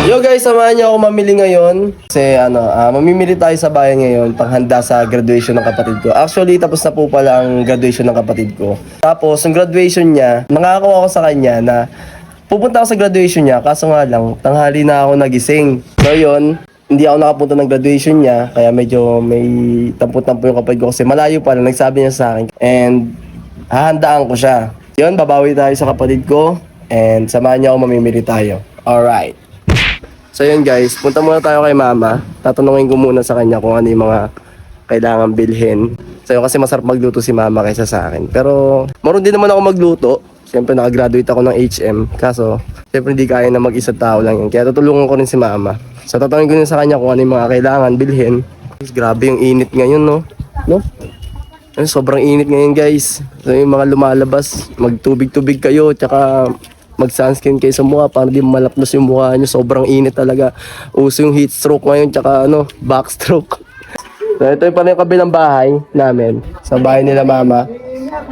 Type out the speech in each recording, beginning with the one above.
Yo guys, samahan niyo ako mamili ngayon. Kasi mamimili tayo sa bayan ngayon panghanda sa graduation ng kapatid ko. Actually, tapos na po pala ang graduation ng kapatid ko. Tapos, yung graduation niya, nangako ako sa kanya na pupunta ako sa graduation niya. Kaso nga lang, tanghali na ako nagising. So yun, hindi ako nakapunta ng graduation niya. Kaya medyo may tampo-tampo yung kapatid ko kasi malayo pa lang. Nagsabi niya sa akin. And hahandaan ko siya. Yun, babawi tayo sa kapatid ko. And samahan niya ako mamimili tayo. Alright. So yun guys, punta muna tayo kay mama. Tatanungin ko muna sa kanya kung ano yung mga kailangan bilhin. So yun, kasi masarap magluto si mama kaysa sa akin. Pero marunong din naman ako magluto. Siyempre nakagraduate ako ng HM. Kaso siyempre hindi kaya na mag-isa tao lang yun. Kaya tutulungan ko rin si mama. So tatanungin ko rin sa kanya kung ano yung mga kailangan bilhin. Grabe yung init ngayon, no? Sobrang init ngayon guys. So yung mga lumalabas, magtubig-tubig kayo. Tsaka mag-sunscreen kayo sa mukha para di malapnos yung mukha nyo. Sobrang init talaga. Uso yung heat stroke ngayon, tsaka backstroke. So ito yung pala yung kabilang bahay namin. Sa bahay nila mama.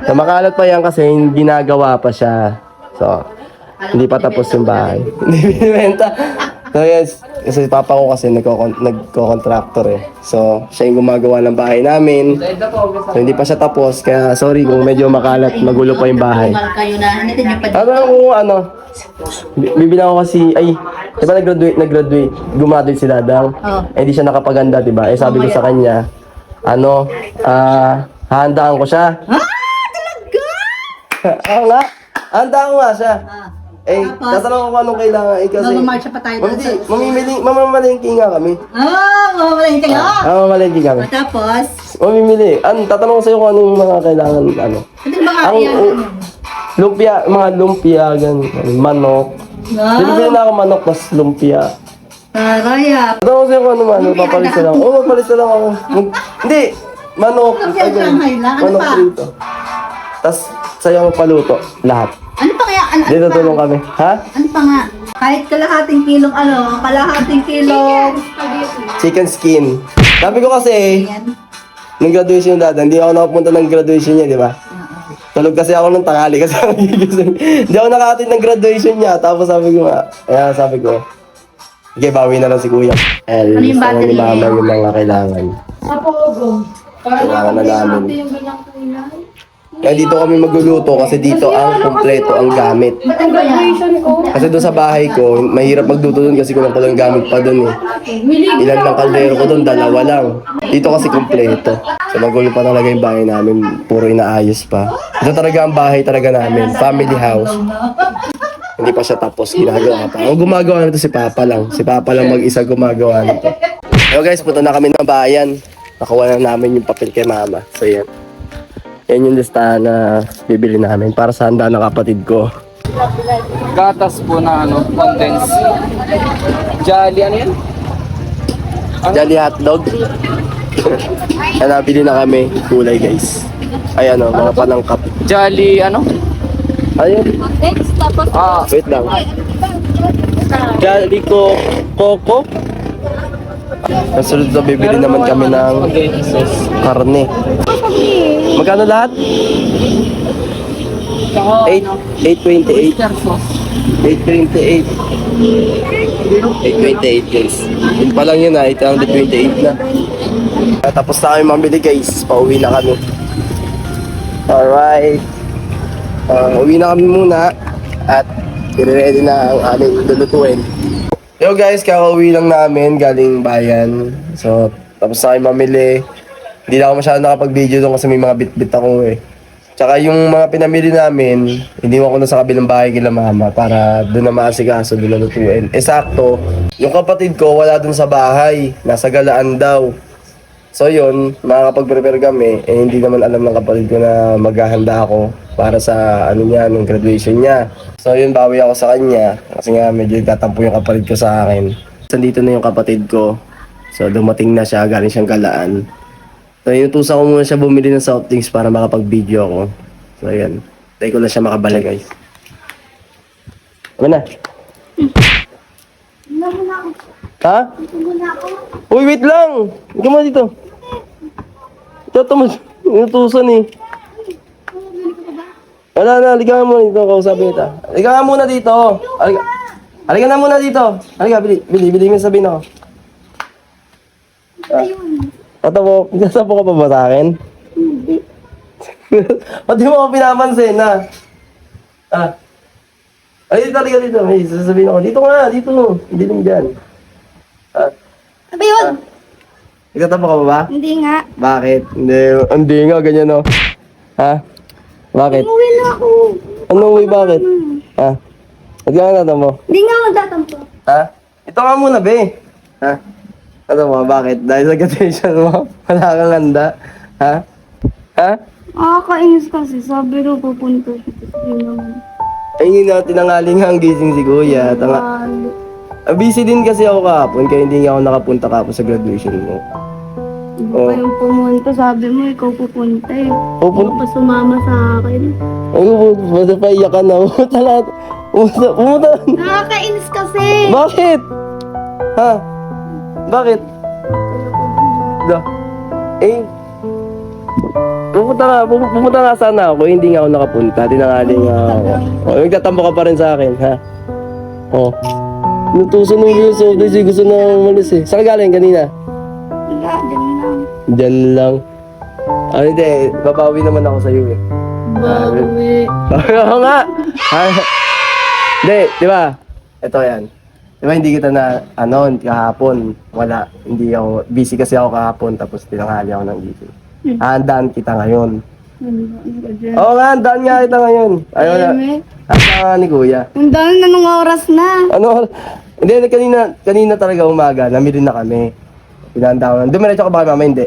So makalat pa yan kasi ginagawa pa siya. So hindi pa tapos yung bahay. Hindi binibenta. So yes, kasi papa ko kasi nagko-contractor eh. So siya yung gumagawa ng bahay namin. So hindi pa siya tapos, kaya sorry kung medyo makalat, magulo pa yung bahay. Bibilang ko kasi, di ba nag-graduate, gumaduate si Dadang. Eh di siya nakapaganda, di ba? Eh sabi ko sa kanya, hahandaan ko siya. Talaga? Oo nga, hahandaan ko nga siya. Tatanong ko kung anong kailangan kasi Mamamarcha pa tayo doon. mamamalengke nga kami. Mamamalengke kayo? Mamamalengke kami. Tapos? Mamimili. Tatanong ko sa'yo kung anong mga kailangan, Ano mga lumpia, mga lumpia, manok. Bibili na ako manok, tas lumpia. Raya. Tatanong ko sa'yo kung ano manok, papalista lang. Papalista lang ako. Hindi, manok. Lumpia Shanghai lang, ano Manok pa? dito. Tas sa'yo paluto, lahat. Ano pa kaya? Dito tulong kami. Ha? Ano pa nga? Kahit kalahating kilong Chicken skin. Sabi ko kasi, Yan. nung graduation yung dada, hindi ako nakapunta ng graduation niya, di ba? Tulog kasi ako ng tanghali kasi ako nagigising. Hindi ako nakatid ng graduation niya. Tapos sabi ko, sige, bawi na lang si kuya. Ano yung battery ni mama yung mga kailangan. Kailangan na namin. Kaya dito kami magluluto kasi dito ang kumpleto ang gamit. Ba't ba yan? Kasi doon sa bahay ko, mahirap magluto doon kasi kulang pa lang gamit pa doon eh. Ilan lang kaldero ko doon, 2 lang. Dito kasi kumpleto. So magulo pa talaga yung bahay namin, puro inaayos pa. Ito talaga ang bahay talaga namin, family house. Hindi pa siya tapos, ginagawa pa. Ang gumagawa nito si Papa lang. Si Papa lang mag-isa gumagawa nito. So guys, punta na kami ng bayan. Nakuha na namin yung papel kay Mama. So yan. Yan yung listahan na bibili namin para sa handa ng kapatid ko. Gatas po na condense. Jolly, ano yan? Jolly hotdog. Yan, nabili na kami. Kulay guys. Ay mga panangkap. Jolly, Ayun. Wait lang. Jolly Coco. Nasunod na bibili naman kami ng karne. Magkano lahat? 828. 828. 828 guys. Yun pa lang yun 828 na. Tapos na kami mamili guys. Pauwi na kami. Alright. Uwi na kami muna. At i-ready na ang aming lulutuin. Yo guys, kakauwi lang namin galing bayan. So, tapos na kami mamili. Hindi na ako masyado nakapag-video doon kasi may mga bit-bit ako eh. Tsaka yung mga pinamili namin, iniwan ko na sa kabilang bahay kila mama para doon na maasikaso, doon na lutuin. Sakto, yung kapatid ko wala doon sa bahay, nasa galaan daw. So yun, makakapag-prepare kami, hindi naman alam ng kapatid ko na maghahanda ako para sa nung graduation niya. So yun, bawi ako sa kanya kasi nga medyo tatampo yung kapatid ko sa akin. Nandito na yung kapatid ko. So dumating na siya, galing siyang galaan. So inutusan ko muna siya bumili ng soft drinks para makapag-video ako. So ayan, tayo ko lang siya makabala guys. Ano na? Ha? Uy, wait lang! Huwag ka muna dito. Ito mo, inutusan eh. Wala na, liga nga muna dito, kausapin kita. Liga nga muna dito. Aliga. Halika na muna dito. Halika, bili mo sabihin ako. Ayun. Tatapo ka pa ba sa akin? Hindi. Ba't di mo ako pinapansin, ha? Ah. Ay, dito. May sasabihin ako. Dito nga, dito. Hindi lang dyan. Ah. Abi yun. Nagtatapo ka pa ba? Hindi nga. Bakit? Hindi nga, ganyan, no? Ha? Bakit? Umuwi na ako. Anong way, bakit? Ha? Ba't ka nga tatampo? Hindi nga magtatampo. Ha? Ito nga muna, be. Ha? Ano mo, bakit? Dahil sa graduation mo, wala kang handa? Ha? Ha? Nakakainis kasi. Sabi ro pupunta siya. Hindi naman. Ay, hindi na tinangaling nga ang gising si Kuya. Busy din kasi ako kahapon, kaya hindi nga ako nakapunta kahapon sa graduation mo. Hindi Oh. kayong pumunta. Sabi mo, ikaw pupunta eh. Pupunta? Baka sumama sa akin. Ay, basta paiyak ka na. Pumunta. Nakakainis kasi. Bakit? Ha? Bakit? Da. Eh, pumunta nga sana ako, hindi nga ako nakapunta, tinangaling nga ako. Oh, nagtatampo ka pa rin sa akin, ha? Oh. Nutusan ng video so, kasi gusto na umalis eh. Saan ka galing kanina? Wala, dyan lang. Diyan lang. Ah, hindi, babawi naman ako sa iyo eh. Bawi. Oo nga! Ha? Hindi, di ba? Ito yan. Di ba hindi kita na, kahapon, wala. Hindi ako, busy kasi ako kahapon, tapos tinanghali ako ng gising. Handaan kita ngayon. Oo nga, handaan nga kita ngayon. Ayaw na. Handaan nga ni Kuya. Ang dami na nung oras na. Ano? Hindi, kanina talaga umaga, namili na kami. Pinahanda ko. Dumiretso ka ba kay mama? Hindi.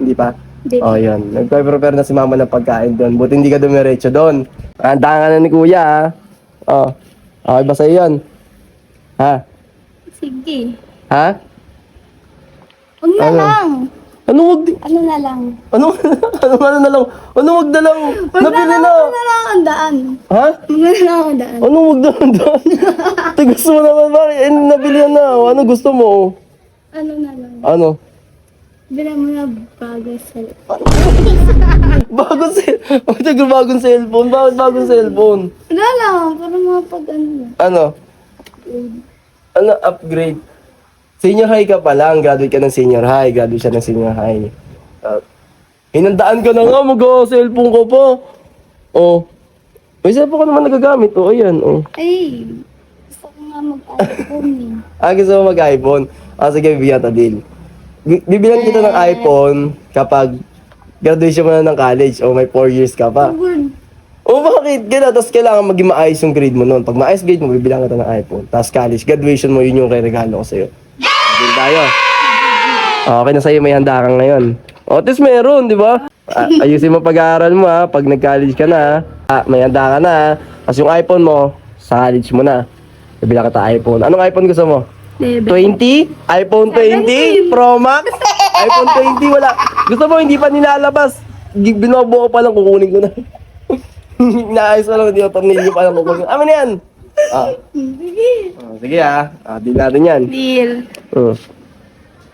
Hindi pa? Hindi. Oh, yun. Nagpe-prepare na si mama ng pagkain doon. Buti hindi ka dumiretso doon. Handaan ka na ni Kuya, ha? Oh. Okay ba sa'yo yun? Ha? Sige. Ha? Huwag na Ano? lang. Ano wag di? Ano na lang. Ano na lang? Ano wag na lang? Nabili na. Huwag na lang ang daan. Ha? Huwag na lang ang daan. Ano wag na lang? Te, gusto mo naman ba? Eh, nabili na. Ano gusto mo? Ano na lang. Ano? Bila mo na bagay sa... Bagong cellphone. Bagong cellphone. Bakit bagong cellphone? Wala lang. Para mapag ano. Ano? Ano upgrade? Senior high ka pa lang. Graduate ka ng senior high. Graduate siya ng senior high. Hinandaan ka na nga. Mag-cellphone ko pa. Oh. May cellphone ka naman nagagamit. Oh, ayan. Oh. Ay. Gusto ko nga mag-iPhone eh. Gusto mo mag-iPhone? Sige, bibigyan kita deal. Bibilan kita ng iPhone kapag graduation mo na ng college o may 4 years ka pa. Good. O bakit? Gano'n, tapos kailangan maging maayos yung grade mo noon. Pag maayos grade mo, bibilang kita ng iPhone. Tapos college, graduation mo, yun yung kay regalo ko sa'yo. Deal tayo. Okay na sa'yo, may handa ka ngayon. O, at least meron, di ba? Ayusin mo pag-aaral mo ha, pag nag-college ka na ha. May handa ka na ha. Tapos yung iPhone mo, sa college mo na. Bibilang kita iPhone. Anong iPhone gusto mo? 20? iPhone 20? Pro Max? iPhone 20? Wala. Gusto mo, hindi pa nilalabas. Binobo ko pa lang, kukunin ko na. Naayos pa lang, hindi ko tornilyo pa lang kukunin. Amin yan! Sige. Sige deal natin yan. Deal.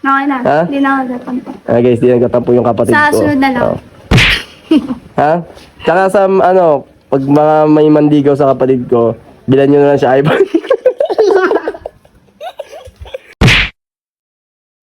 Okay na. Ha? Hindi na ako tatampo. Guys, di nagtatampo yung kapatid Sa ko. sunod na lang. Ha? Tsaka sa, pag mga may mandigaw sa kapatid ko, bilan nyo na lang siya iPhone.